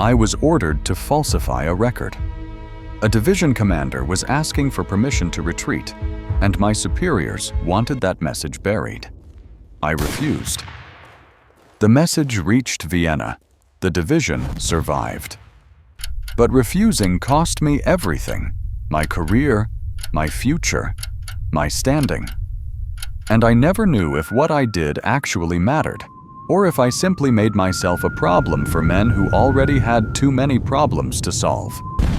I was ordered to falsify a record. A division commander was asking for permission to retreat, and my superiors wanted that message buried. I refused. The message reached Vienna. The division survived. But refusing cost me everything: my career, my future, my standing. And I never knew if what I did actually mattered, or if I simply made myself a problem for men who already had too many problems to solve.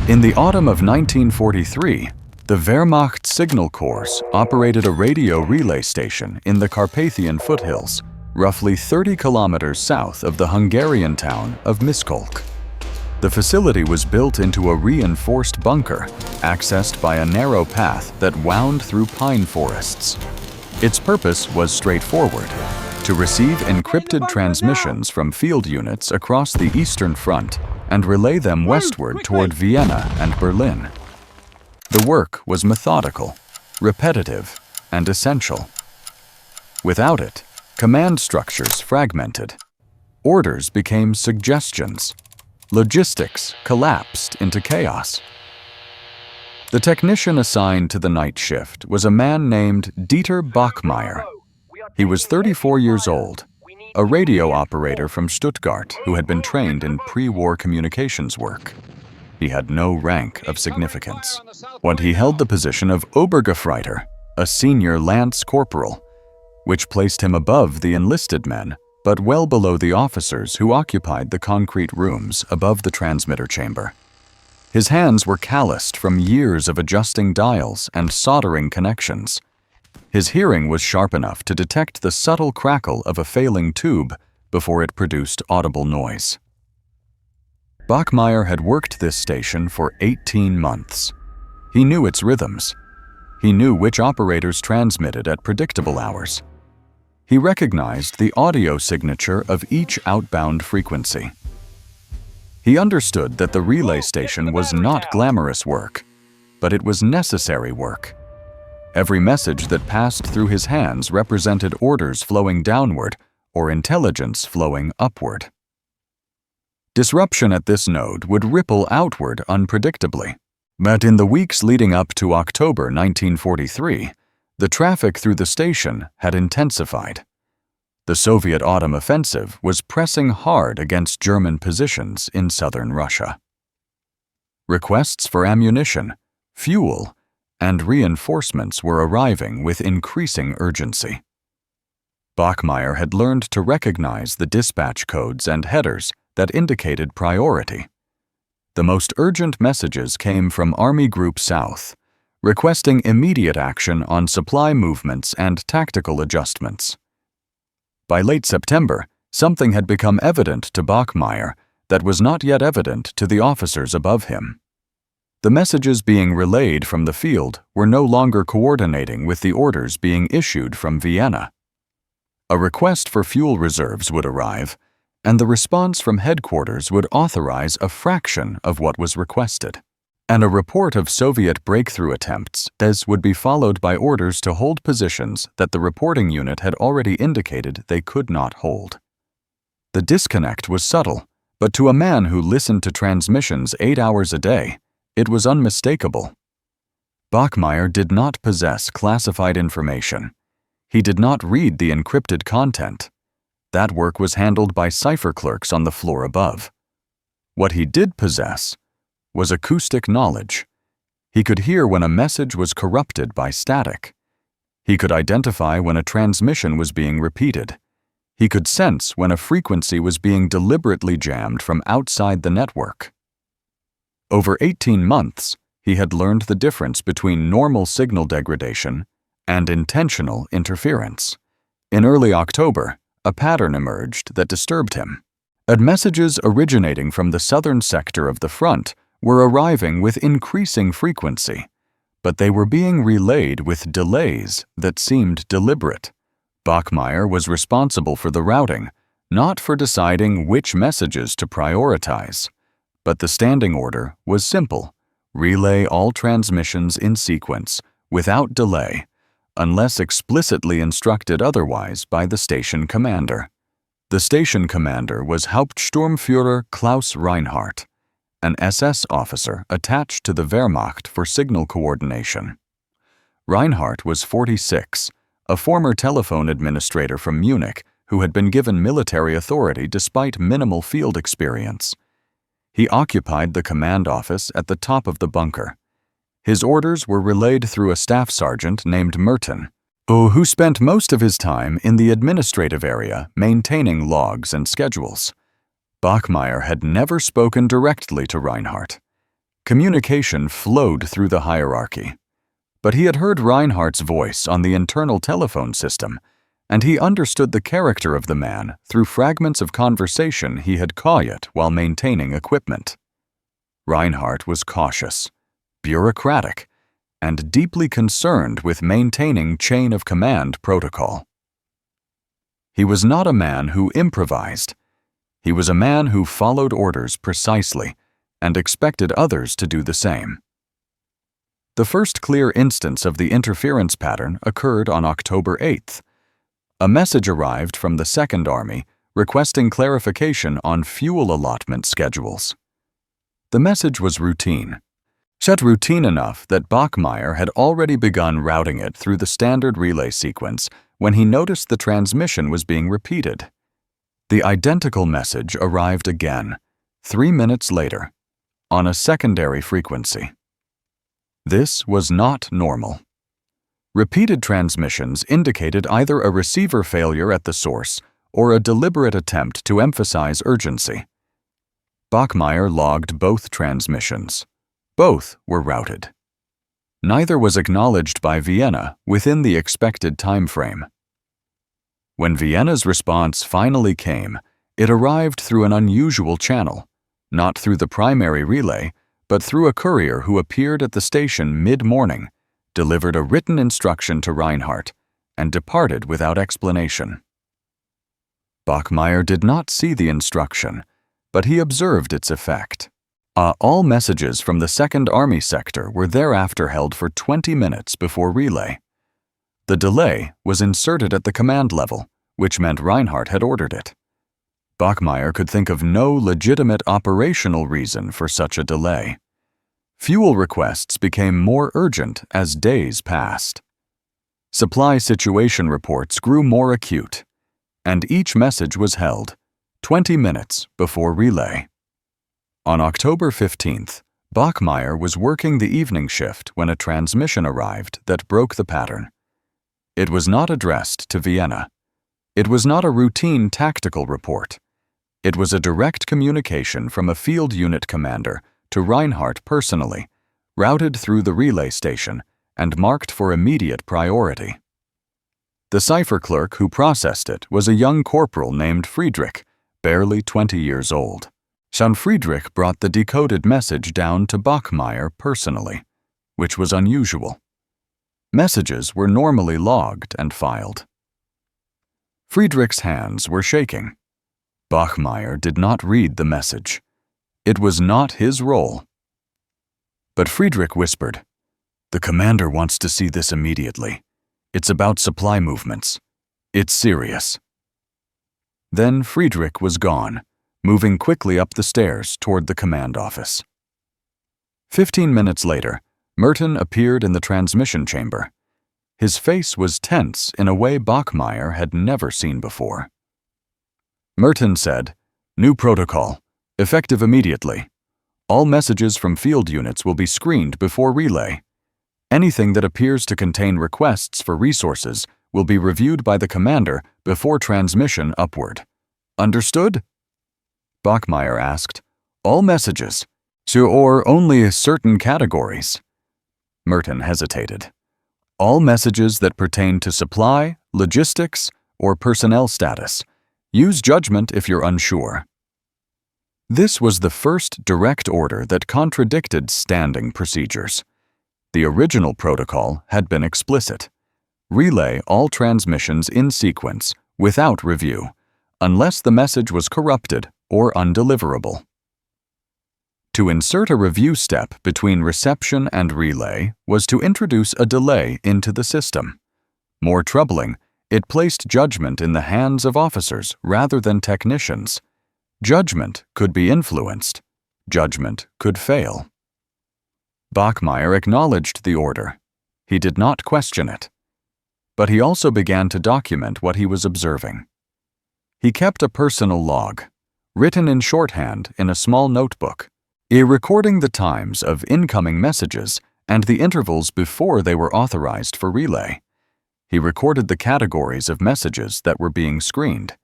In the autumn of 1943, the Wehrmacht Signal Corps operated a radio relay station in the Carpathian foothills, roughly 30 kilometers south of the Hungarian town of Miskolc. The facility was built into a reinforced bunker, accessed by a narrow path that wound through pine forests. Its purpose was straightforward: to receive encrypted transmissions from field units across the Eastern Front and relay them westward toward Vienna and Berlin. The work was methodical, repetitive, and essential. Without it, command structures fragmented. Orders became suggestions. Logistics collapsed into chaos. The technician assigned to the night shift was a man named Dieter Bachmeyer. He was 34 years old, a radio operator from Stuttgart who had been trained in pre-war communications work. He had no rank of significance, but he held the position of Obergefreiter, a senior lance corporal, which placed him above the enlisted men, but well below the officers who occupied the concrete rooms above the transmitter chamber. His hands were calloused from years of adjusting dials and soldering connections. His hearing was sharp enough to detect the subtle crackle of a failing tube before it produced audible noise. Bachmeyer had worked this station for 18 months. He knew its rhythms. He knew which operators transmitted at predictable hours. He recognized the audio signature of each outbound frequency. He understood that the relay station was not glamorous work, but it was necessary work. Every message that passed through his hands represented orders flowing downward or intelligence flowing upward. Disruption at this node would ripple outward unpredictably, but in the weeks leading up to October 1943, the traffic through the station had intensified. The Soviet autumn offensive was pressing hard against German positions in southern Russia. Requests for ammunition, fuel, and reinforcements were arriving with increasing urgency. Bachmeyer had learned to recognize the dispatch codes and headers that indicated priority. The most urgent messages came from Army Group South, requesting immediate action on supply movements and tactical adjustments. By late September, something had become evident to Bachmeyer that was not yet evident to the officers above him. The messages being relayed from the field were no longer coordinating with the orders being issued from Vienna. A request for fuel reserves would arrive, and the response from headquarters would authorize a fraction of what was requested. And a report of Soviet breakthrough attempts would be followed by orders to hold positions that the reporting unit had already indicated they could not hold. The disconnect was subtle, but to a man who listened to transmissions 8 hours a day, it was unmistakable. Bachmeyer did not possess classified information. He did not read the encrypted content. That work was handled by cipher clerks on the floor above. What he did possess was acoustic knowledge. He could hear when a message was corrupted by static. He could identify when a transmission was being repeated. He could sense when a frequency was being deliberately jammed from outside the network. Over 18 months, he had learned the difference between normal signal degradation and intentional interference. In early October, a pattern emerged that disturbed him. Messages originating from the southern sector of the front were arriving with increasing frequency, but they were being relayed with delays that seemed deliberate. Bachmeyer was responsible for the routing, not for deciding which messages to prioritize. But the standing order was simple: relay all transmissions in sequence, without delay, unless explicitly instructed otherwise by the station commander. The station commander was Hauptsturmführer Klaus Reinhardt, an SS officer attached to the Wehrmacht for signal coordination. Reinhardt was 46, a former telephone administrator from Munich who had been given military authority despite minimal field experience. He occupied the command office at the top of the bunker. His orders were relayed through a staff sergeant named Merton, who spent most of his time in the administrative area maintaining logs and schedules. Bachmeyer had never spoken directly to Reinhardt. Communication flowed through the hierarchy. But he had heard Reinhardt's voice on the internal telephone system, and he understood the character of the man through fragments of conversation he had caught while maintaining equipment. Reinhardt was cautious, bureaucratic, and deeply concerned with maintaining chain of command protocol. He was not a man who improvised. He was a man who followed orders precisely and expected others to do the same. The first clear instance of the interference pattern occurred on October 8th. A message arrived from the Second Army requesting clarification on fuel allotment schedules. The message was routine. Set routine enough that Bachmeyer had already begun routing it through the standard relay sequence when he noticed the transmission was being repeated. The identical message arrived again, 3 minutes later, on a secondary frequency. This was not normal. Repeated transmissions indicated either a receiver failure at the source or a deliberate attempt to emphasize urgency. Bachmeyer logged both transmissions. Both were routed. Neither was acknowledged by Vienna within the expected time frame. When Vienna's response finally came, it arrived through an unusual channel, not through the primary relay, but through a courier who appeared at the station mid-morning, delivered a written instruction to Reinhardt, and departed without explanation. Bachmeyer did not see the instruction, but he observed its effect. All messages from the Second Army sector were thereafter held for 20 minutes before relay. The delay was inserted at the command level, which meant Reinhardt had ordered it. Bachmeyer could think of no legitimate operational reason for such a delay. Fuel requests became more urgent as days passed. Supply situation reports grew more acute, and each message was held 20 minutes before relay. On October 15th, Bachmeyer was working the evening shift when a transmission arrived that broke the pattern. It was not addressed to Vienna. It was not a routine tactical report. It was a direct communication from a field unit commander to Reinhardt personally, routed through the relay station and marked for immediate priority. The cipher clerk who processed it was a young corporal named Friedrich, barely 20 years old. Friedrich brought the decoded message down to Bachmeyer personally, which was unusual. Messages were normally logged and filed. Friedrich's hands were shaking. Bachmeyer did not read the message. It was not his role. But Friedrich whispered, "The commander wants to see this immediately. It's about supply movements. It's serious." Then Friedrich was gone, moving quickly up the stairs toward the command office. 15 minutes later, Merton appeared in the transmission chamber. His face was tense in a way Bachmeyer had never seen before. Merton said, "New protocol, effective immediately. All messages from field units will be screened before relay. Anything that appears to contain requests for resources will be reviewed by the commander before transmission upward. Understood?" Bachmeyer asked, "All messages, or only certain categories?" Merton hesitated. "All messages that pertain to supply, logistics, or personnel status. Use judgment if you're unsure." This was the first direct order that contradicted standing procedures. The original protocol had been explicit. Relay all transmissions in sequence, without review, unless the message was corrupted or undeliverable. To insert a review step between reception and relay was to introduce a delay into the system. More troubling, It placed judgment in the hands of officers rather than technicians. Judgment could be influenced. Judgment could fail. Bachmeyer acknowledged the order. He did not question it. But he also began to document what he was observing. He kept a personal log, written in shorthand in a small notebook, recording the times of incoming messages and the intervals before they were authorized for relay. He recorded the categories of messages that were being screened.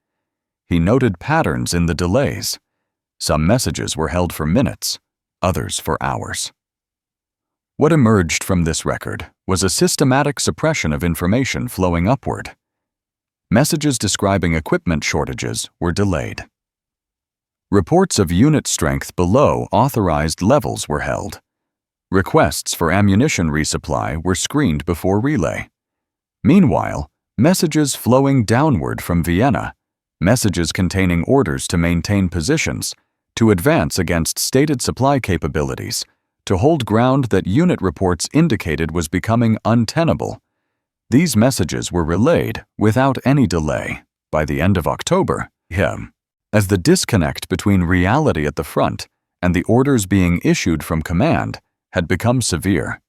He noted patterns in the delays. Some messages were held for minutes, others for hours. What emerged from this record was a systematic suppression of information flowing upward. Messages describing equipment shortages were delayed. Reports of unit strength below authorized levels were held. Requests for ammunition resupply were screened before relay. Meanwhile, messages flowing downward from Vienna, messages containing orders to maintain positions, to advance against stated supply capabilities, to hold ground that unit reports indicated was becoming untenable. These messages were relayed without any delay by the end of October, as the disconnect between reality at the front and the orders being issued from command had become severe.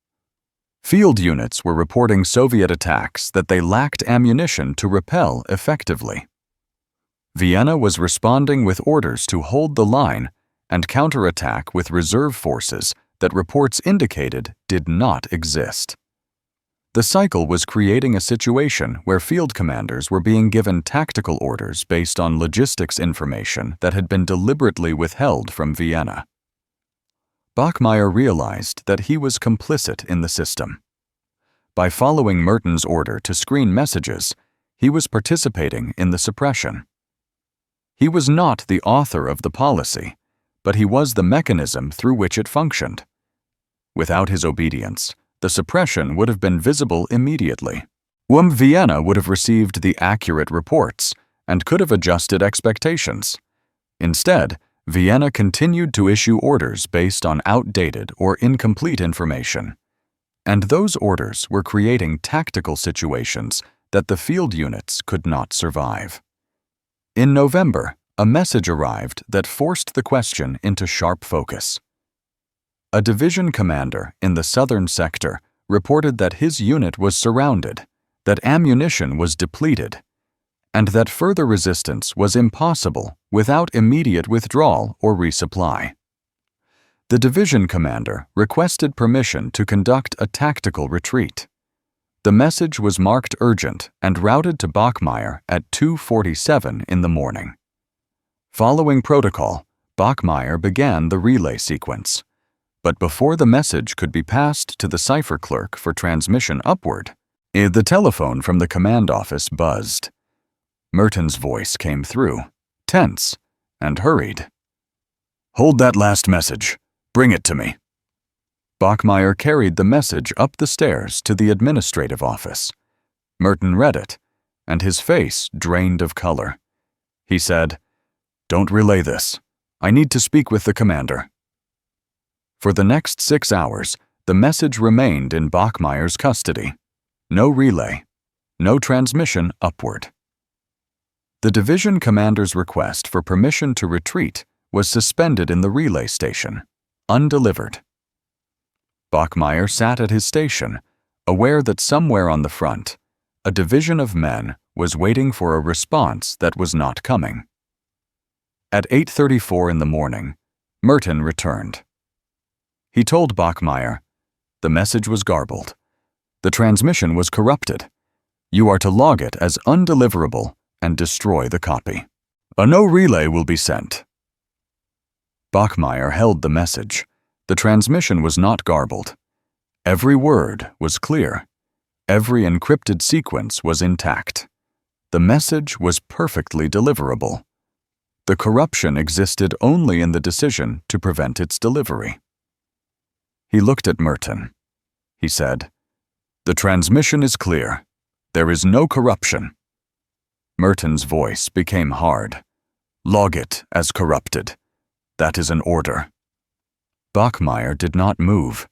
Field units were reporting Soviet attacks that they lacked ammunition to repel effectively. Vienna was responding with orders to hold the line and counterattack with reserve forces that reports indicated did not exist. The cycle was creating a situation where field commanders were being given tactical orders based on logistics information that had been deliberately withheld from Vienna. Bachmeyer realized that he was complicit in the system. By following Merton's order to screen messages, he was participating in the suppression. He was not the author of the policy, but he was the mechanism through which it functioned. Without his obedience, the suppression would have been visible immediately. Vienna would have received the accurate reports and could have adjusted expectations. Instead, Vienna continued to issue orders based on outdated or incomplete information. And those orders were creating tactical situations that the field units could not survive. In November, a message arrived that forced the question into sharp focus. A division commander in the southern sector reported that his unit was surrounded, that ammunition was depleted, and that further resistance was impossible without immediate withdrawal or resupply. The division commander requested permission to conduct a tactical retreat. The message was marked urgent and routed to Bachmeyer at 2:47 in the morning. Following protocol, Bachmeyer began the relay sequence. But before the message could be passed to the cipher clerk for transmission upward, the telephone from the command office buzzed. Merton's voice came through, tense and hurried. "Hold that last message. Bring it to me." Bachmeyer carried the message up the stairs to the administrative office. Merton read it, and his face drained of color. He said, "Don't relay this. I need to speak with the commander." For the next 6 hours, the message remained in Bachmeyer's custody. No relay, no transmission upward. The division commander's request for permission to retreat was suspended in the relay station, undelivered. Bachmeyer sat at his station, aware that somewhere on the front, a division of men was waiting for a response that was not coming. At 8:34 in the morning, Merton returned. He told Bachmeyer, "The message was garbled. The transmission was corrupted. You are to log it as undeliverable and destroy the copy. A no relay will be sent." Bachmeyer held the message. The transmission was not garbled. Every word was clear. Every encrypted sequence was intact. The message was perfectly deliverable. The corruption existed only in the decision to prevent its delivery. He looked at Merton. He said, "The transmission is clear. There is no corruption." Merton's voice became hard. "Log it as corrupted. That is an order." Bachmeyer did not move.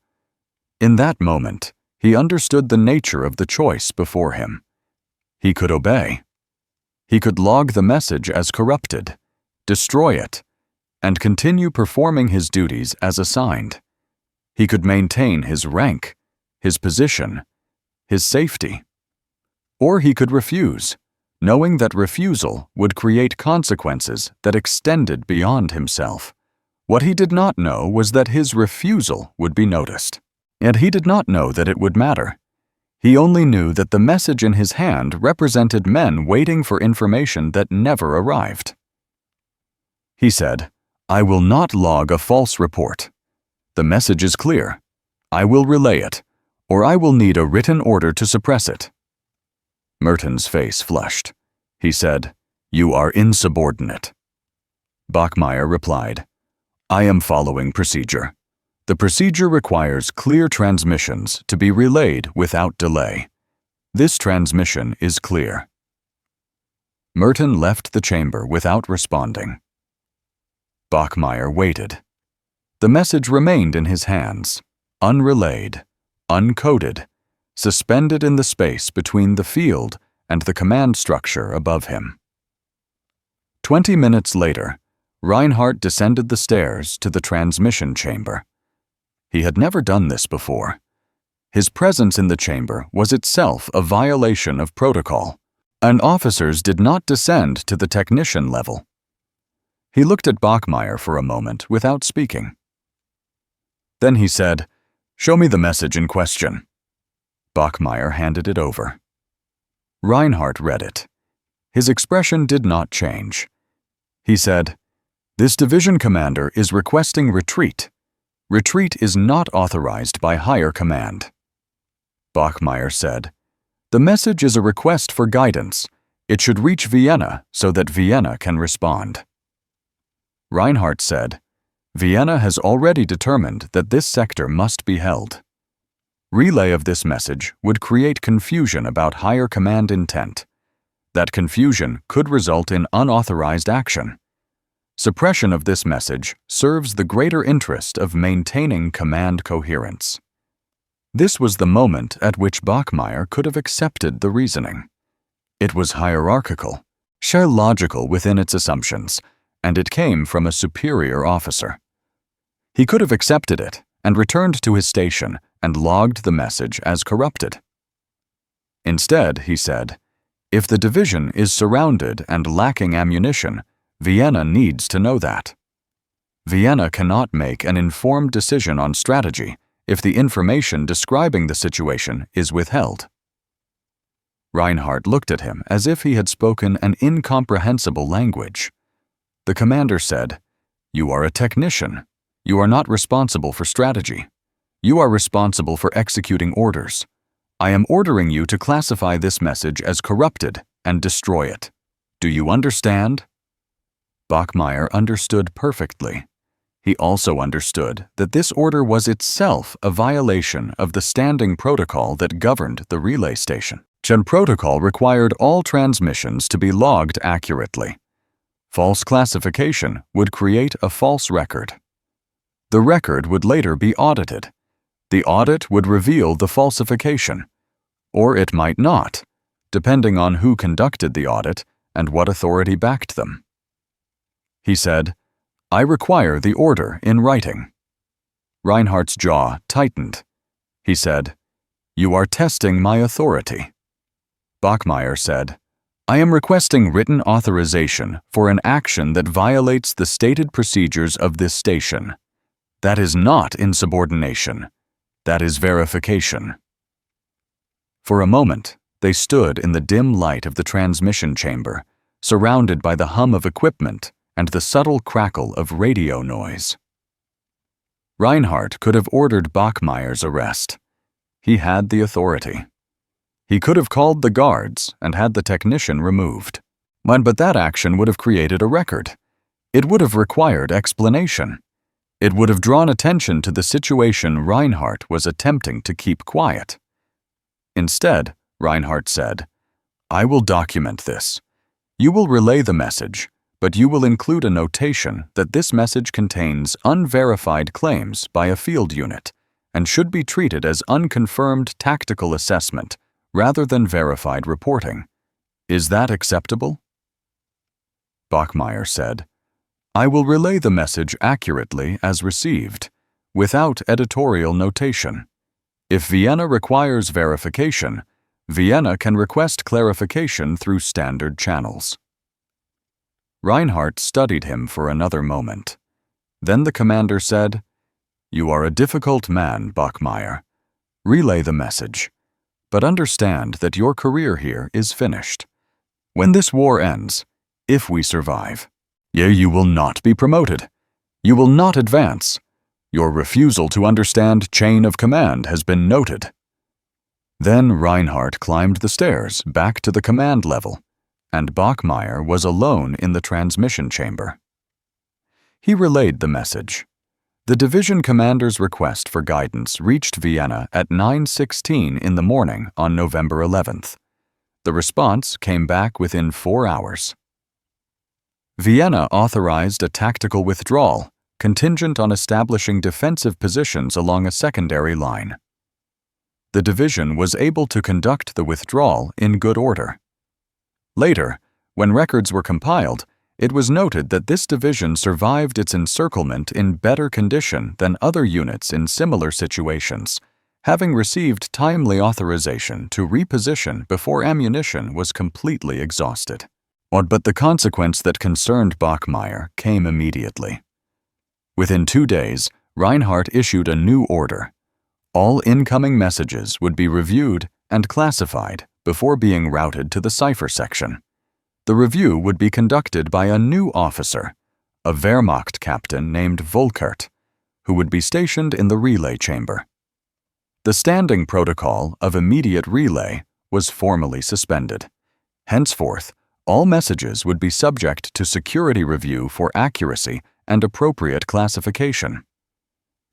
In that moment, he understood the nature of the choice before him. He could obey. He could log the message as corrupted, destroy it, and continue performing his duties as assigned. He could maintain his rank, his position, his safety. Or he could refuse, knowing that refusal would create consequences that extended beyond himself. What he did not know was that his refusal would be noticed. And he did not know that it would matter. He only knew that the message in his hand represented men waiting for information that never arrived. He said, "I will not log a false report. The message is clear. I will relay it, or I will need a written order to suppress it." Merton's face flushed. He said, "You are insubordinate." Bachmeyer replied, "I am following procedure. The procedure requires clear transmissions to be relayed without delay. This transmission is clear." Merton left the chamber without responding. Bachmeyer waited. The message remained in his hands, unrelayed, uncoded, suspended in the space between the field and the command structure above him. 20 minutes later, Reinhardt descended the stairs to the transmission chamber. He had never done this before. His presence in the chamber was itself a violation of protocol, and officers did not descend to the technician level. He looked at Bachmeyer for a moment without speaking. Then he said, "Show me the message in question." Bachmeyer handed it over. Reinhardt read it. His expression did not change. He said, "This division commander is requesting retreat. Retreat is not authorized by higher command." Bachmeyer said, "The message is a request for guidance. It should reach Vienna so that Vienna can respond." Reinhardt said, "Vienna has already determined that this sector must be held. Relay of this message would create confusion about higher command intent. That confusion could result in unauthorized action. Suppression of this message serves the greater interest of maintaining command coherence." This was the moment at which Bachmeyer could have accepted the reasoning. It was hierarchical, logical within its assumptions, and it came from a superior officer. He could have accepted it and returned to his station and logged the message as corrupted. Instead, he said, "If the division is surrounded and lacking ammunition, Vienna needs to know that. Vienna cannot make an informed decision on strategy if the information describing the situation is withheld." Reinhardt looked at him as if he had spoken an incomprehensible language. The commander said, "You are a technician. You are not responsible for strategy. You are responsible for executing orders. I am ordering you to classify this message as corrupted and destroy it. Do you understand?" Bachmeyer understood perfectly. He also understood that this order was itself a violation of the standing protocol that governed the relay station. The protocol required all transmissions to be logged accurately. False classification would create a false record. The record would later be audited. The audit would reveal the falsification, or it might not, depending on who conducted the audit and what authority backed them. He said, "I require the order in writing." Reinhardt's jaw tightened. He said, "You are testing my authority." Bachmeyer said, "I am requesting written authorization for an action that violates the stated procedures of this station. That is not insubordination. That is verification." For a moment, they stood in the dim light of the transmission chamber, surrounded by the hum of equipment and the subtle crackle of radio noise. Reinhardt could have ordered Bachmeyer's arrest. He had the authority. He could have called the guards and had the technician removed. But that action would have created a record. It would have required explanation. It would have drawn attention to the situation Reinhardt was attempting to keep quiet. Instead, Reinhardt said, "I will document this. You will relay the message, but you will include a notation that this message contains unverified claims by a field unit and should be treated as unconfirmed tactical assessment rather than verified reporting. Is that acceptable? Bachmeyer said, I will relay the message accurately as received, without editorial notation. If Vienna requires verification, Vienna can request clarification through standard channels. Reinhardt studied him for another moment. Then the commander said, You are a difficult man, Bachmeyer. Relay the message, but understand that your career here is finished. When this war ends, if we survive, you will not be promoted. You will not advance. Your refusal to understand chain of command has been noted. Then Reinhardt climbed the stairs back to the command level, and Bachmeyer was alone in the transmission chamber. He relayed the message. The division commander's request for guidance reached Vienna at 9:16 in the morning on November 11th. The response came back within 4 hours. Vienna authorized a tactical withdrawal, contingent on establishing defensive positions along a secondary line. The division was able to conduct the withdrawal in good order. Later, when records were compiled, it was noted that this division survived its encirclement in better condition than other units in similar situations, having received timely authorization to reposition before ammunition was completely exhausted. But the consequence that concerned Bachmeyer came immediately. Within 2 days, Reinhardt issued a new order. All incoming messages would be reviewed and classified before being routed to the cipher section. The review would be conducted by a new officer, a Wehrmacht captain named Volkert, who would be stationed in the relay chamber. The standing protocol of immediate relay was formally suspended. Henceforth, all messages would be subject to security review for accuracy and appropriate classification.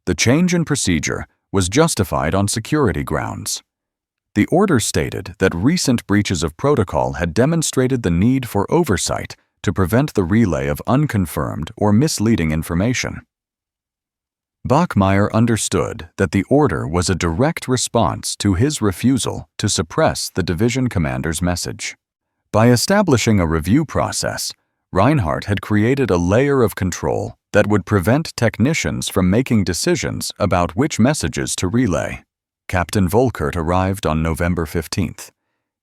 The change in procedure was justified on security grounds. The order stated that recent breaches of protocol had demonstrated the need for oversight to prevent the relay of unconfirmed or misleading information. Bachmeyer understood that the order was a direct response to his refusal to suppress the division commander's message. By establishing a review process, Reinhardt had created a layer of control that would prevent technicians from making decisions about which messages to relay. Captain Volkert arrived on November 15th.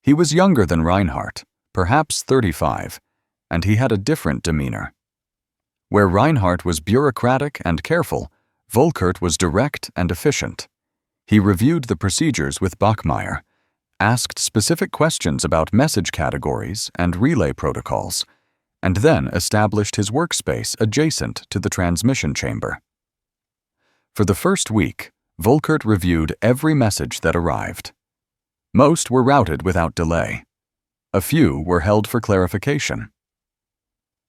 He was younger than Reinhardt, perhaps 35, and he had a different demeanor. Where Reinhardt was bureaucratic and careful, Volkert was direct and efficient. He reviewed the procedures with Bachmeyer, asked specific questions about message categories and relay protocols, and then established his workspace adjacent to the transmission chamber. For the first week, Volkert reviewed every message that arrived. Most were routed without delay. A few were held for clarification.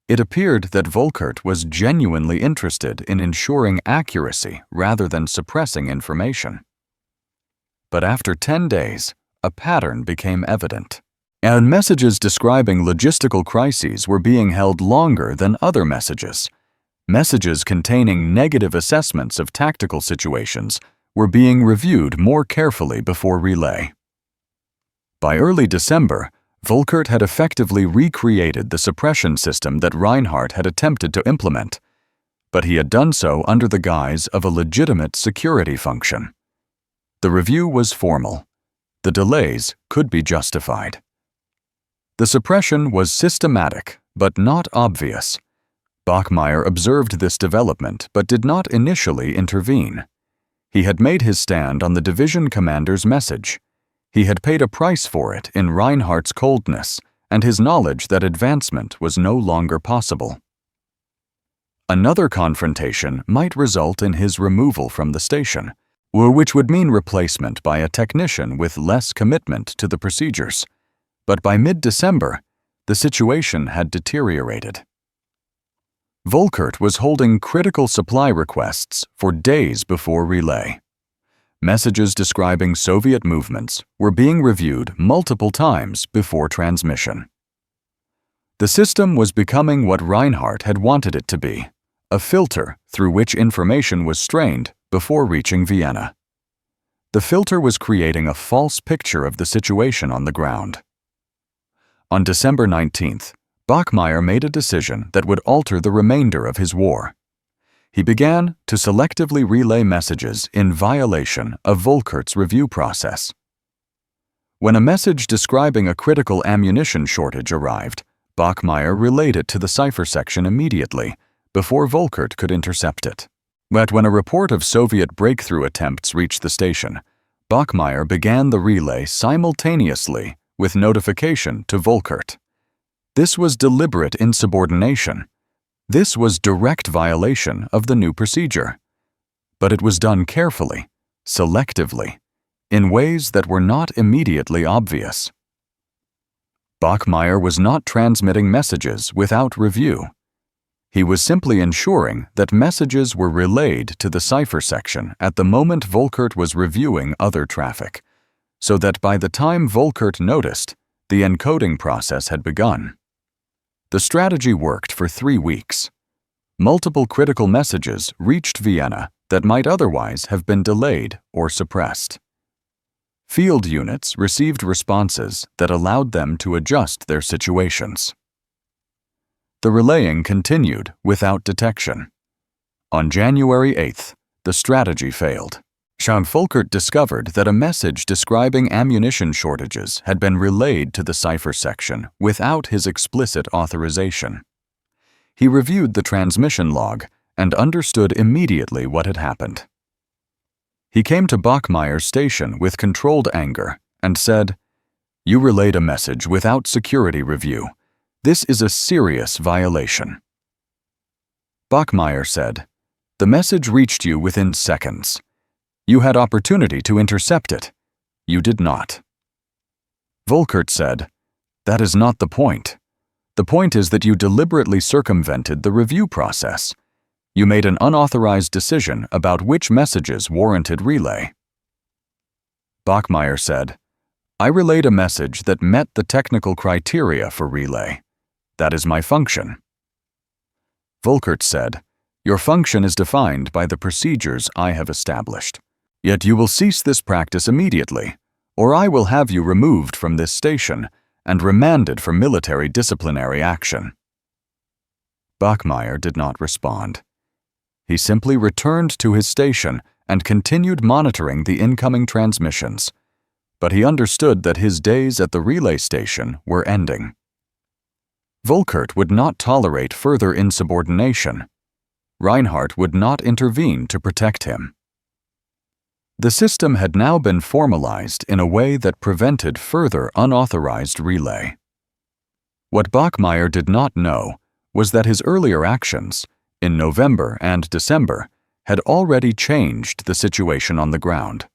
It appeared that Volkert was genuinely interested in ensuring accuracy rather than suppressing information. But after 10 days, a pattern became evident. And messages describing logistical crises were being held longer than other messages. Messages containing negative assessments of tactical situations were being reviewed more carefully before relay. By early December, Volkert had effectively recreated the suppression system that Reinhardt had attempted to implement, but he had done so under the guise of a legitimate security function. The review was formal. The delays could be justified. The suppression was systematic, but not obvious. Bachmeyer observed this development but did not initially intervene. He had made his stand on the division commander's message. He had paid a price for it in Reinhardt's coldness and his knowledge that advancement was no longer possible. Another confrontation might result in his removal from the station, which would mean replacement by a technician with less commitment to the procedures. But by mid-December, the situation had deteriorated. Volkert was holding critical supply requests for days before relay. Messages describing Soviet movements were being reviewed multiple times before transmission. The system was becoming what Reinhardt had wanted it to be, a filter through which information was strained before reaching Vienna. The filter was creating a false picture of the situation on the ground. On December 19th, Bachmeyer made a decision that would alter the remainder of his war. He began to selectively relay messages in violation of Volkert's review process. When a message describing a critical ammunition shortage arrived, Bachmeyer relayed it to the cipher section immediately, before Volkert could intercept it. But when a report of Soviet breakthrough attempts reached the station, Bachmeyer began the relay simultaneously with notification to Volkert. This was deliberate insubordination. This was direct violation of the new procedure. But it was done carefully, selectively, in ways that were not immediately obvious. Bachmeyer was not transmitting messages without review. He was simply ensuring that messages were relayed to the cipher section at the moment Volkert was reviewing other traffic, so that by the time Volkert noticed, the encoding process had begun. The strategy worked for 3 weeks. Multiple critical messages reached Vienna that might otherwise have been delayed or suppressed. Field units received responses that allowed them to adjust their situations. The relaying continued without detection. On January 8th, the strategy failed. Volkert discovered that a message describing ammunition shortages had been relayed to the cipher section without his explicit authorization. He reviewed the transmission log and understood immediately what had happened. He came to Bachmeyer's station with controlled anger and said, "You relayed a message without security review. This is a serious violation." Bachmeyer said, "The message reached you within seconds. You had opportunity to intercept it. You did not." Volkert said, "That is not the point. The point is that you deliberately circumvented the review process. You made an unauthorized decision about which messages warranted relay." Bachmeyer said, "I relayed a message that met the technical criteria for relay. That is my function." Volkert said, "Your function is defined by the procedures I have established. Yet you will cease this practice immediately, or I will have you removed from this station and remanded for military disciplinary action." Bachmeyer did not respond. He simply returned to his station and continued monitoring the incoming transmissions, but he understood that his days at the relay station were ending. Volkert would not tolerate further insubordination. Reinhardt would not intervene to protect him. The system had now been formalized in a way that prevented further unauthorized relay. What Bachmeyer did not know was that his earlier actions, in November and December, had already changed the situation on the ground.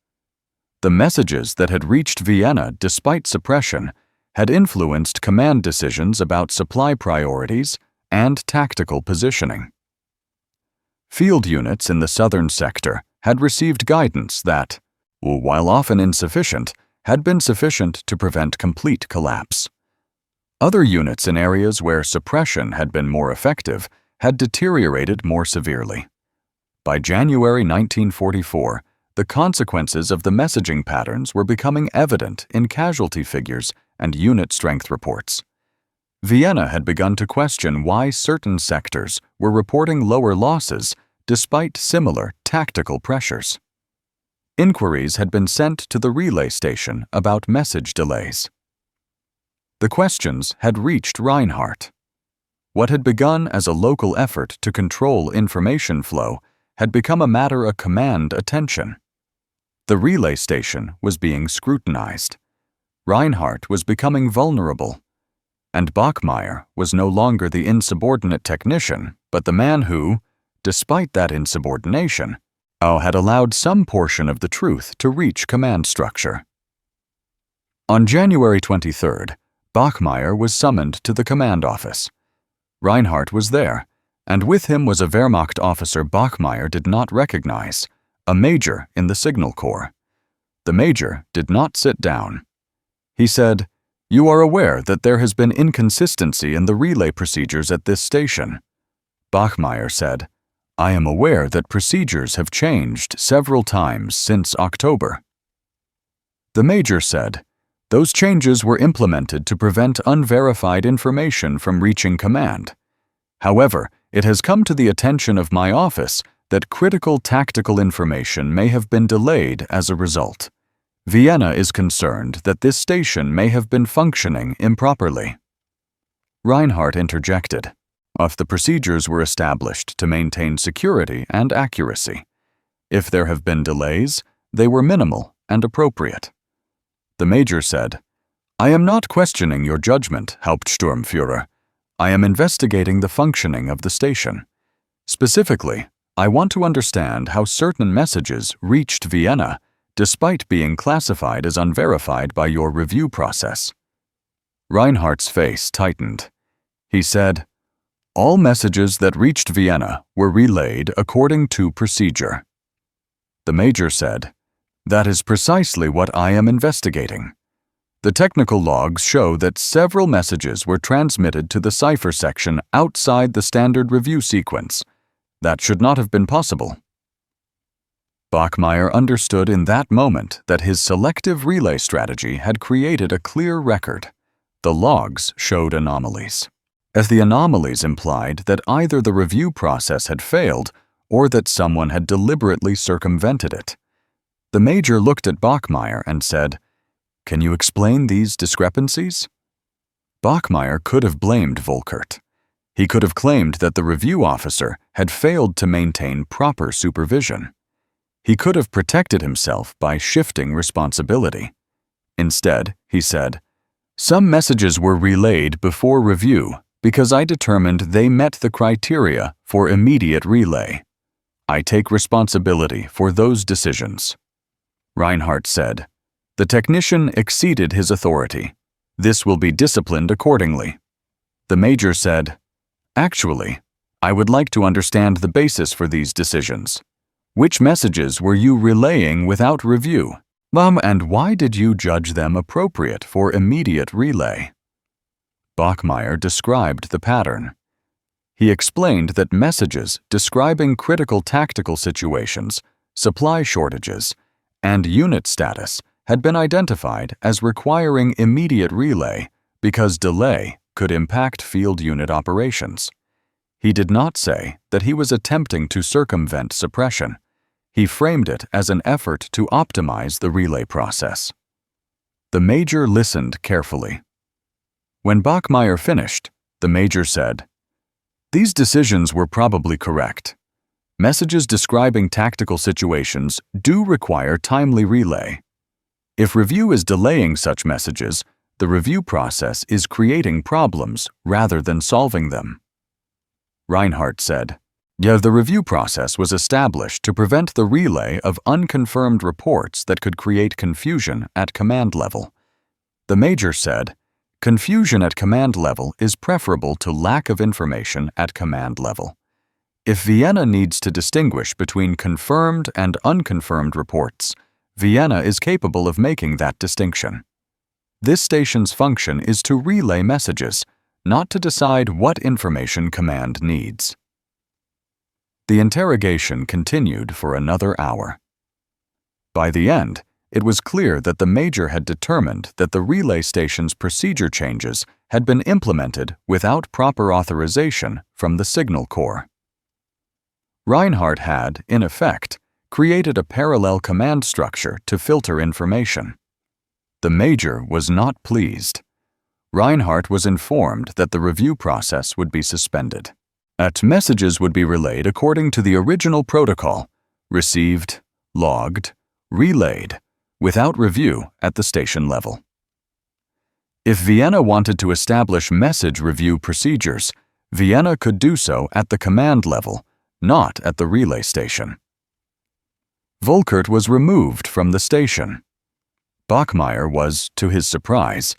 The messages that had reached Vienna despite suppression had influenced command decisions about supply priorities and tactical positioning. Field units in the southern sector had received guidance that, while often insufficient, had been sufficient to prevent complete collapse. Other units in areas where suppression had been more effective had deteriorated more severely. By January 1944, the consequences of the messaging patterns were becoming evident in casualty figures and unit strength reports. Vienna had begun to question why certain sectors were reporting lower losses despite similar tactical pressures. Inquiries had been sent to the relay station about message delays. The questions had reached Reinhardt. What had begun as a local effort to control information flow had become a matter of command attention. The relay station was being scrutinized. Reinhardt was becoming vulnerable. And Bachmeyer was no longer the insubordinate technician, but the man who, despite that insubordination, had allowed some portion of the truth to reach command structure. On January 23rd, Bachmeyer was summoned to the command office. Reinhardt was there, and with him was a Wehrmacht officer Bachmeyer did not recognize, a major in the Signal Corps. The major did not sit down. He said, "You are aware that there has been inconsistency in the relay procedures at this station." Bachmeyer said, "I am aware that procedures have changed several times since October." The major said, Those changes were implemented to prevent unverified information from reaching command. However, it has come to the attention of my office that critical tactical information may have been delayed as a result. Vienna is concerned that this station may have been functioning improperly." Reinhardt interjected. If the procedures were established to maintain security and accuracy. If there have been delays, they were minimal and appropriate. The Major said, "I am not questioning your judgment, Hauptsturmführer. I am investigating the functioning of the station. Specifically, I want to understand how certain messages reached Vienna despite being classified as unverified by your review process." Reinhardt's face tightened. He said, "All messages that reached Vienna were relayed according to procedure." The Major said, "That is precisely what I am investigating. The technical logs show that several messages were transmitted to the cipher section outside the standard review sequence. That should not have been possible." Bachmeyer understood in that moment that his selective relay strategy had created a clear record. The logs showed anomalies, as the anomalies implied that either the review process had failed or that someone had deliberately circumvented it. The Major looked at Bachmeyer and said, "Can you explain these discrepancies?" Bachmeyer could have blamed Volkert. He could have claimed that the review officer had failed to maintain proper supervision. He could have protected himself by shifting responsibility. Instead, he said, "Some messages were relayed before review because I determined they met the criteria for immediate relay. I take responsibility for those decisions." Reinhardt said, "The technician exceeded his authority. This will be disciplined accordingly." The Major said, "Actually, I would like to understand the basis for these decisions. Which messages were you relaying without review? And why did you judge them appropriate for immediate relay?" Bachmeyer described the pattern. He explained that messages describing critical tactical situations, supply shortages, and unit status had been identified as requiring immediate relay because delay could impact field unit operations. He did not say that he was attempting to circumvent suppression. He framed it as an effort to optimize the relay process. The Major listened carefully. When Bachmeyer finished, the Major said, "These decisions were probably correct. Messages describing tactical situations do require timely relay. If review is delaying such messages, the review process is creating problems rather than solving them." Reinhardt said, The review process was established to prevent the relay of unconfirmed reports that could create confusion at command level." The Major said, "Confusion at command level is preferable to lack of information at command level. If Vienna needs to distinguish between confirmed and unconfirmed reports, Vienna is capable of making that distinction. This station's function is to relay messages, not to decide what information command needs." The interrogation continued for another hour. By the end, it was clear that the Major had determined that the relay station's procedure changes had been implemented without proper authorization from the Signal Corps. Reinhardt had, in effect, created a parallel command structure to filter information. The Major was not pleased. Reinhardt was informed that the review process would be suspended. Messages would be relayed according to the original protocol, received, logged, relayed, without review at the station level. If Vienna wanted to establish message review procedures, Vienna could do so at the command level, not at the relay station. Volkert was removed from the station. Bachmeyer was, to his surprise,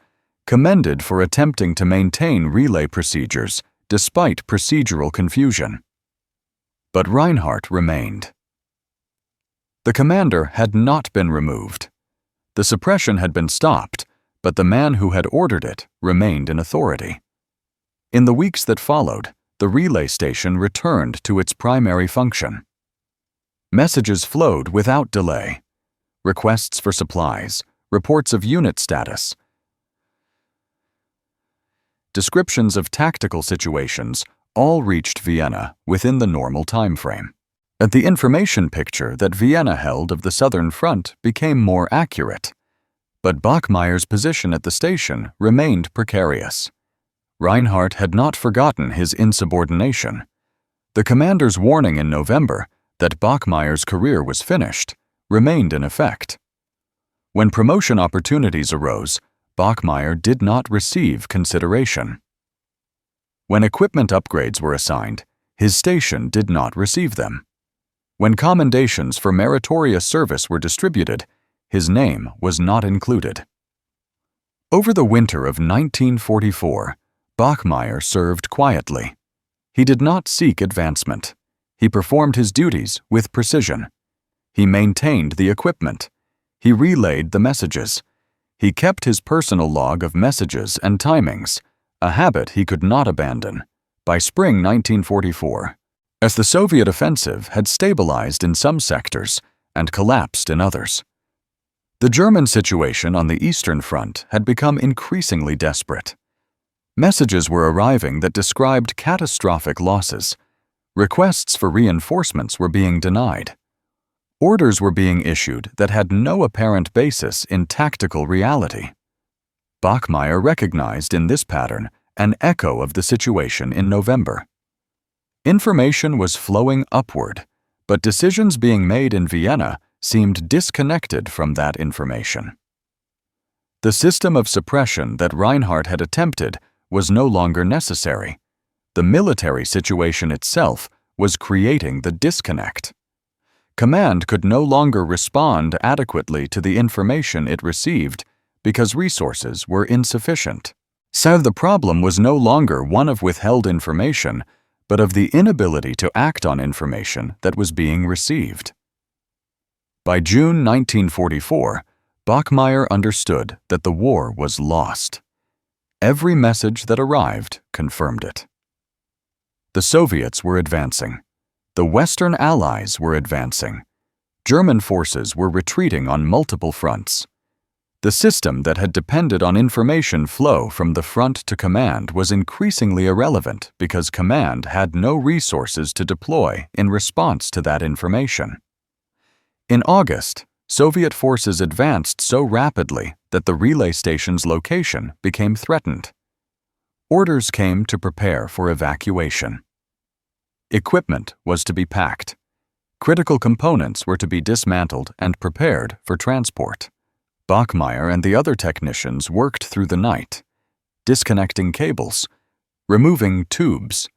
commended for attempting to maintain relay procedures despite procedural confusion. But Reinhardt remained. The commander had not been removed. The suppression had been stopped, but the man who had ordered it remained in authority. In the weeks that followed, the relay station returned to its primary function. Messages flowed without delay. Requests for supplies, reports of unit status, descriptions of tactical situations all reached Vienna within the normal time frame. The information picture that Vienna held of the Southern Front became more accurate, but Bachmeyer's position at the station remained precarious. Reinhardt had not forgotten his insubordination. The commander's warning in November that Bachmeyer's career was finished remained in effect. When promotion opportunities arose, Bachmeyer did not receive consideration. When equipment upgrades were assigned, his station did not receive them. When commendations for meritorious service were distributed, his name was not included. Over the winter of 1944, Bachmeyer served quietly. He did not seek advancement. He performed his duties with precision. He maintained the equipment. He relayed the messages. He kept his personal log of messages and timings, a habit he could not abandon. By spring 1944, as the Soviet offensive had stabilized in some sectors and collapsed in others, the German situation on the Eastern Front had become increasingly desperate. Messages were arriving that described catastrophic losses. Requests for reinforcements were being denied. Orders were being issued that had no apparent basis in tactical reality. Bachmeyer recognized in this pattern an echo of the situation in November. Information was flowing upward, but decisions being made in Vienna seemed disconnected from that information. The system of suppression that Reinhardt had attempted was no longer necessary. The military situation itself was creating the disconnect. Command could no longer respond adequately to the information it received because resources were insufficient. So the problem was no longer one of withheld information, but of the inability to act on information that was being received. By June 1944, Bachmeyer understood that the war was lost. Every message that arrived confirmed it. The Soviets were advancing. The Western Allies were advancing. German forces were retreating on multiple fronts. The system that had depended on information flow from the front to command was increasingly irrelevant because command had no resources to deploy in response to that information. In August, Soviet forces advanced so rapidly that the relay station's location became threatened. Orders came to prepare for evacuation. Equipment was to be packed. Critical components were to be dismantled and prepared for transport. Bachmeyer and the other technicians worked through the night, disconnecting cables, removing tubes,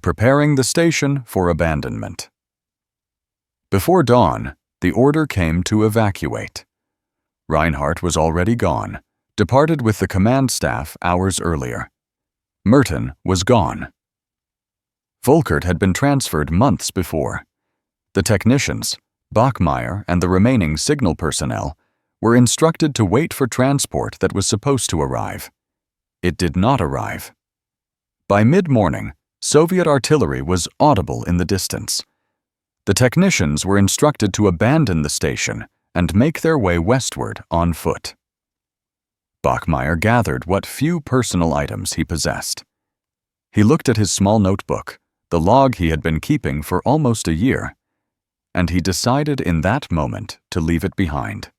preparing the station for abandonment. Before dawn, the order came to evacuate. Reinhardt was already gone, departed with the command staff hours earlier. Merton was gone. Volkert had been transferred months before. The technicians, Bachmeyer and the remaining signal personnel, were instructed to wait for transport that was supposed to arrive. It did not arrive. By mid-morning, Soviet artillery was audible in the distance. The technicians were instructed to abandon the station and make their way westward on foot. Bachmeyer gathered what few personal items he possessed. He looked at his small notebook, the log he had been keeping for almost a year, and he decided in that moment to leave it behind.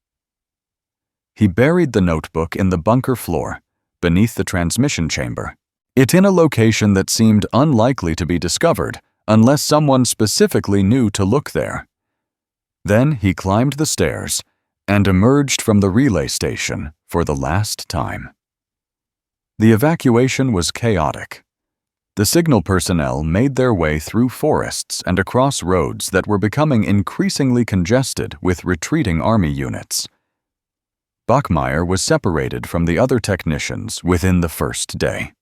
He buried the notebook in the bunker floor, beneath the transmission chamber, it in a location that seemed unlikely to be discovered unless someone specifically knew to look there. Then he climbed the stairs and emerged from the relay station for the last time. The evacuation was chaotic. The signal personnel made their way through forests and across roads that were becoming increasingly congested with retreating army units. Bachmeyer was separated from the other technicians within the first day.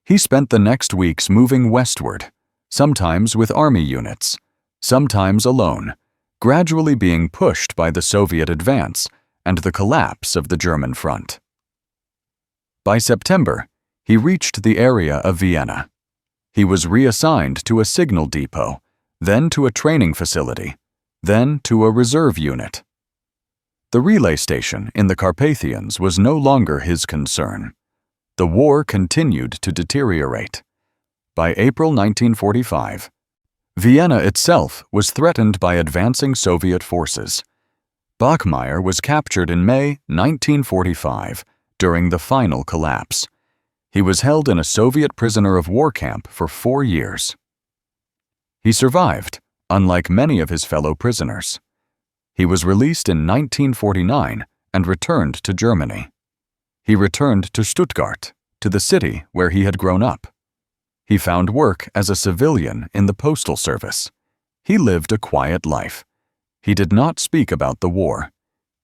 He spent the next weeks moving westward, sometimes with army units, sometimes alone, gradually being pushed by the Soviet advance and the collapse of the German front. By September, he reached the area of Vienna. He was reassigned to a signal depot, then to a training facility, then to a reserve unit. The relay station in the Carpathians was no longer his concern. The the war continued to deteriorate. By April 1945, Vienna itself was threatened by advancing Soviet forces. Bachmeyer was captured in May 1945 during the final collapse. He was held in a Soviet prisoner of war camp for 4 years. He survived, unlike many of his fellow prisoners. He was released in 1949 and returned to Germany. He returned to Stuttgart, to the city where he had grown up. He found work as a civilian in the postal service. He lived a quiet life. He did not speak about the war.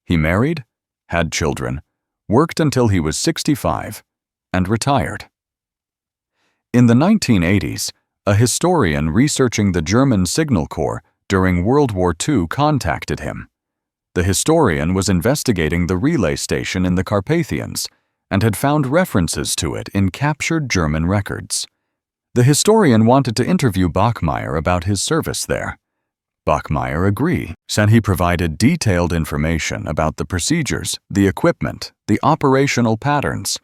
He married, had children, worked until he was 65, and retired. In the 1980s, a historian researching the German Signal Corps during World War II contacted him. The historian was investigating the relay station in the Carpathians and had found references to it in captured German records. The historian wanted to interview Bachmeyer about his service there. Bachmeyer agreed, said he provided detailed information about the procedures, the equipment, the operational patterns.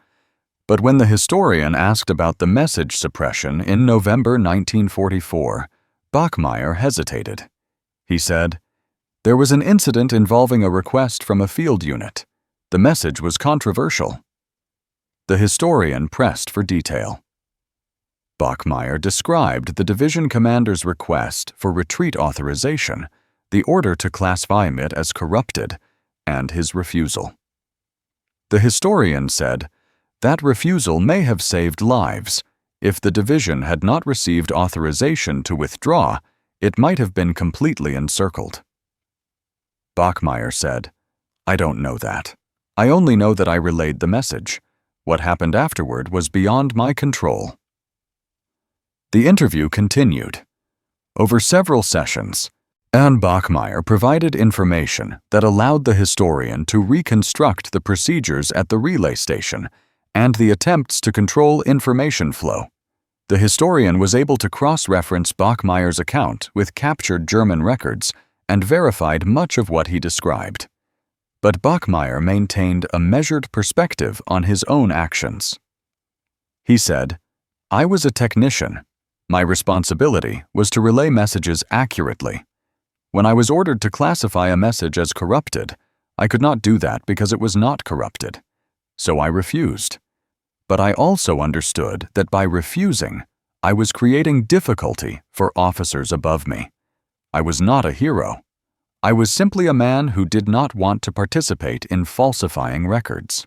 But when the historian asked about the message suppression in November 1944, Bachmeyer hesitated. He said, "There was an incident involving a request from a field unit. The message was controversial." The historian pressed for detail. Bachmeyer described the division commander's request for retreat authorization, the order to classify it as corrupted, and his refusal. The historian said, "That refusal may have saved lives. If the division had not received authorization to withdraw, it might have been completely encircled." Bachmeyer said, "I don't know that. I only know that I relayed the message. What happened afterward was beyond my control." The interview continued. Over several sessions, Bachmeyer provided information that allowed the historian to reconstruct the procedures at the relay station and the attempts to control information flow. The historian was able to cross-reference Bachmeyer's account with captured German records and verified much of what he described. But Bachmeyer maintained a measured perspective on his own actions. He said, "I was a technician. My responsibility was to relay messages accurately. When I was ordered to classify a message as corrupted, I could not do that because it was not corrupted. So I refused. But I also understood that by refusing, I was creating difficulty for officers above me. I was not a hero. I was simply a man who did not want to participate in falsifying records."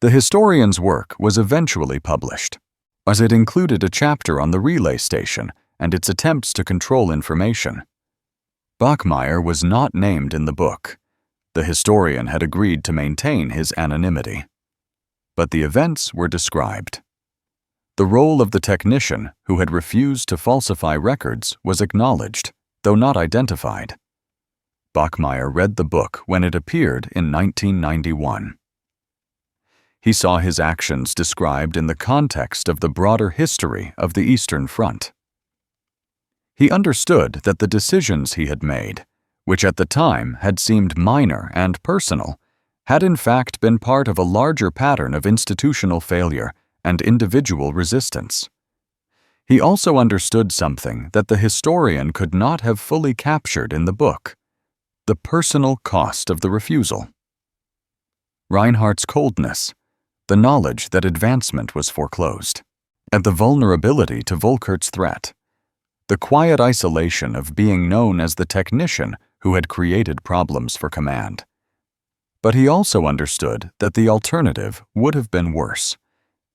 The historian's work was eventually published, as it included a chapter on the relay station and its attempts to control information. Bachmeyer was not named in the book. The historian had agreed to maintain his anonymity. But the events were described. The role of the technician who had refused to falsify records was acknowledged, though not identified. Bachmeyer read the book when it appeared in 1991. He saw his actions described in the context of the broader history of the Eastern Front. He understood that the decisions he had made, which at the time had seemed minor and personal, had in fact been part of a larger pattern of institutional failure and individual resistance. He also understood something that the historian could not have fully captured in the book: the personal cost of the refusal. Reinhardt's coldness, the knowledge that advancement was foreclosed, and the vulnerability to Volkert's threat, the quiet isolation of being known as the technician who had created problems for command. But he also understood that the alternative would have been worse.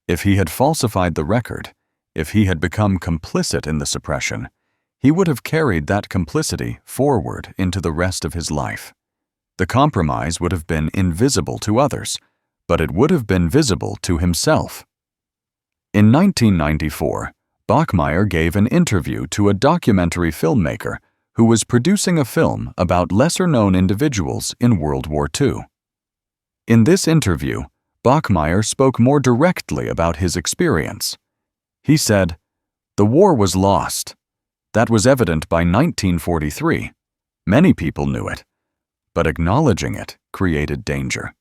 If he had falsified the record, if he had become complicit in the suppression, he would have carried that complicity forward into the rest of his life. The compromise would have been invisible to others, but it would have been visible to himself. In 1994, Bachmeyer gave an interview to a documentary filmmaker who was producing a film about lesser-known individuals in World War II. In this interview, Bachmeyer spoke more directly about his experience. He said, "The war was lost. That was evident by 1943. Many people knew it, but acknowledging it created danger.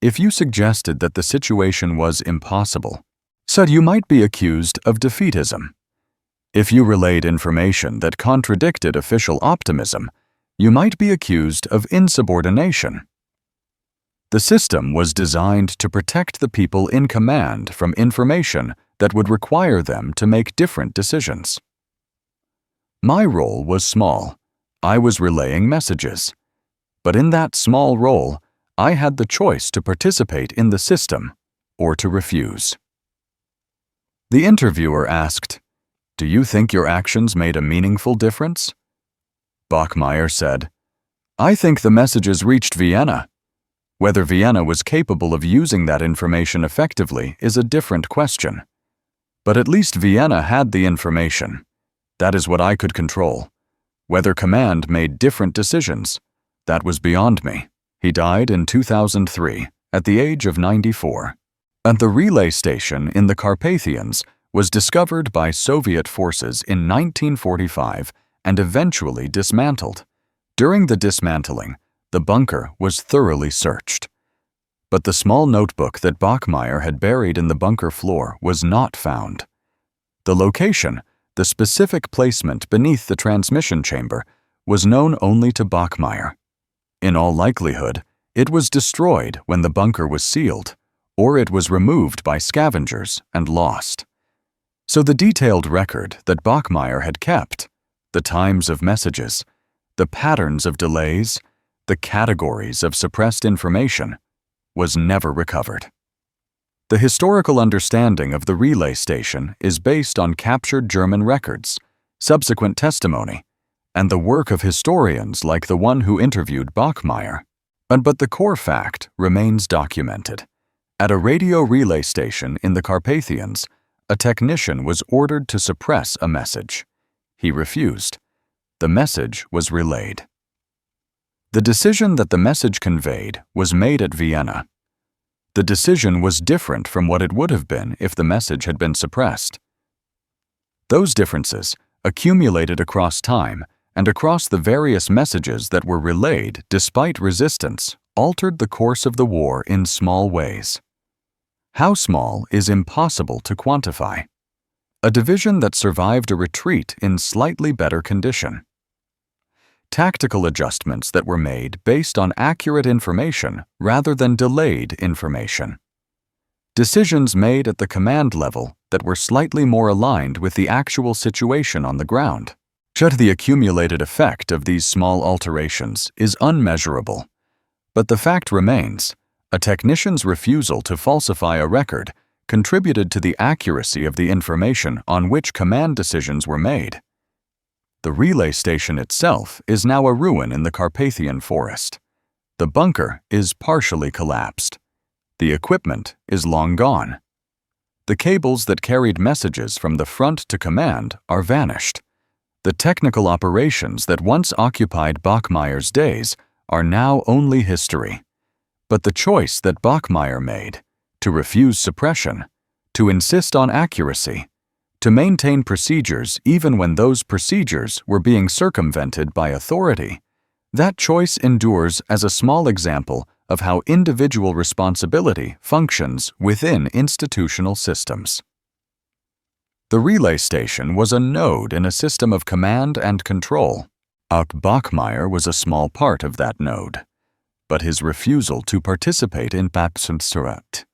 If you suggested that the situation was impossible, said you might be accused of defeatism. If you relayed information that contradicted official optimism, you might be accused of insubordination. The system was designed to protect the people in command from information that would require them to make different decisions. My role was small. I was relaying messages. But in that small role, I had the choice to participate in the system or to refuse. The interviewer asked, "Do you think your actions made a meaningful difference?" Bachmeyer said, "I think the messages reached Vienna. Whether Vienna was capable of using that information effectively is a different question. But at least Vienna had the information. That is what I could control. Whether command made different decisions, that was beyond me." He died in 2003 at the age of 94. And the relay station in the Carpathians was discovered by Soviet forces in 1945 and eventually dismantled. During the dismantling, the bunker was thoroughly searched. But the small notebook that Bachmeyer had buried in the bunker floor was not found. The location, the specific placement beneath the transmission chamber, was known only to Bachmeyer. In all likelihood, it was destroyed when the bunker was sealed, or it was removed by scavengers and lost. So the detailed record that Bachmeyer had kept, the times of messages, the patterns of delays, the categories of suppressed information, was never recovered. The historical understanding of the relay station is based on captured German records, subsequent testimony, and the work of historians like the one who interviewed Bachmeyer. But the core fact remains documented. At a radio relay station in the Carpathians, a technician was ordered to suppress a message. He refused. The message was relayed. The decision that the message conveyed was made at Vienna. The decision was different from what it would have been if the message had been suppressed. Those differences, accumulated across time and across the various messages that were relayed despite resistance, altered the course of the war in small ways. How small is impossible to quantify. A division that survived a retreat in slightly better condition. Tactical adjustments that were made based on accurate information rather than delayed information. Decisions made at the command level that were slightly more aligned with the actual situation on the ground. The accumulated effect of these small alterations is unmeasurable. But the fact remains, a technician's refusal to falsify a record contributed to the accuracy of the information on which command decisions were made. The relay station itself is now a ruin in the Carpathian forest. The bunker is partially collapsed. The equipment is long gone. The cables that carried messages from the front to command are vanished. The technical operations that once occupied Bachmeyer's days are now only history. But the choice that Bachmeyer made, to refuse suppression, to insist on accuracy, to maintain procedures even when those procedures were being circumvented by authority, that choice endures as a small example of how individual responsibility functions within institutional systems. The relay station was a node in a system of command and control. Bachmeyer was a small part of that node, but his refusal to participate in Babsensurat